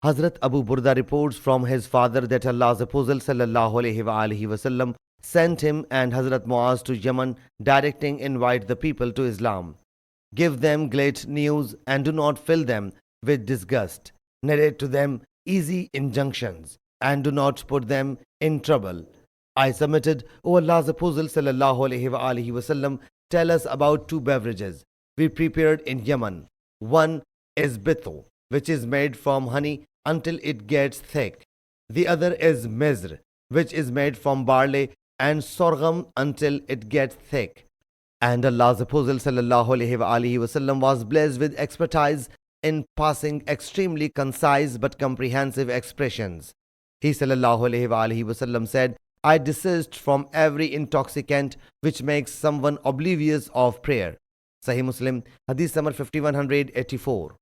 Hazrat Abu Burda reports from his father that Allah's Apostle ﷺ sent him and Hazrat Muaz to Yemen, directing, invite the people to Islam. Give them great news and do not fill them with disgust. Narrate to them easy injunctions and do not put them in trouble. I submitted, O Allah's Apostle ﷺ, tell us about two beverages we prepared in Yemen. One is bithu, which is made from honey until it gets thick. The other is mizr, which is made from barley and sorghum until it gets thick. And Allah's Apostle ﷺ was blessed with expertise in passing extremely concise but comprehensive expressions. He ﷺ said, I desist from every intoxicant which makes someone oblivious of prayer. Sahih Muslim Hadees number 5184.